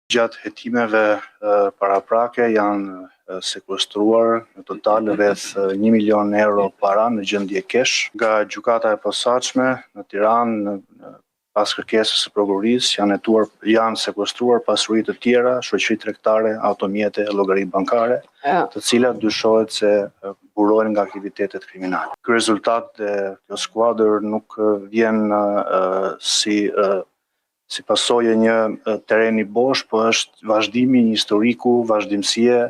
Gjatë hetimeve paraprake janë sekuestruar në total rreth 1 milion euro para në gjendje kesh nga gjykata e posaçme në Tiranë. Pas kërkesës së prokurorisë janë sekuestruar pasuri të tjera, shoqëri tregtare, automjete, llogari bankare, të cilat dyshohet se burohen nga aktivitetet kriminale. Ky rezultat e kjo skuadër nuk vjen si pasojë një tereni bosh, po është vazhdimi një historiku, vazhdimësie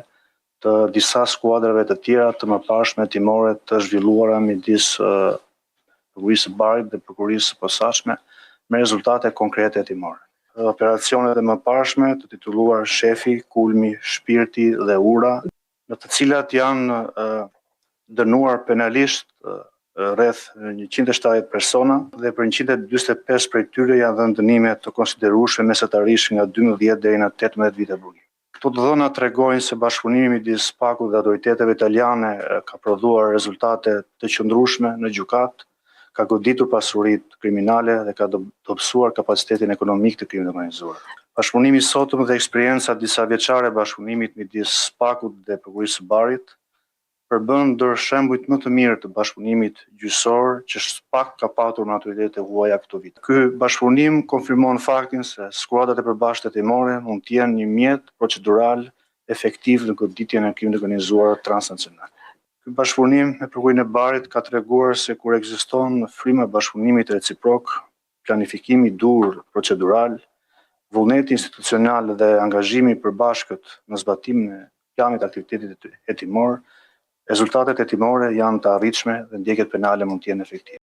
të disa skuadrave të tjera të mëparshme hetimore të zhvilluara midis prokurisë së Barit dhe prokurisë së posaçme me rezultate konkrete hetimore. Operacionet e mëparshme të titulluar Shefi, Kulmi, Shpirti dhe Ura, në të cilat janë dënuar penalisht rreth 170 persona dhe për 145 prej tyre janë dhënë dënime të konsiderueshme mesatarisht nga 12 deri në 18 vite burgim. Këto të dhëna tregojnë se bashkëpunimi midis SPAK-ut dhe autoriteteve italiane ka prodhuar rezultate të qëndrueshme në gjykatë, ka goditur pasuritë kriminale dhe ka dobësuar kapacitetin ekonomik të krimit organizuar. Bashkëpunimi i sotëm dhe eksperienca disa vjeçare e bashkëpunimit midis SPAK-ut dhe prokurisë së Barit përbën ndër shembujt më të mirë të bashkëpunimit gjyqësor që SPAK ka patur me autoritetet e huaja këto vite. Ky bashkëpunim konfirmon faktin se skuadrat e përbashkëta hetimore mund të jenë një mjet procedural efektiv në goditjen e krimit organizuar transnacional. Ky bashkëpunim me Prokurinë e Barit ka treguar se kur ekziston fryma e bashkëpunimit reciprok, planifikimi i dur procedural, vullneti institucional dhe angazhimi i përbashkët në zbatimin e planit të aktivitetit hetimor, rezultatet hetimore janë të arritshme dhe ndjekjet penale mund të jenë efektive.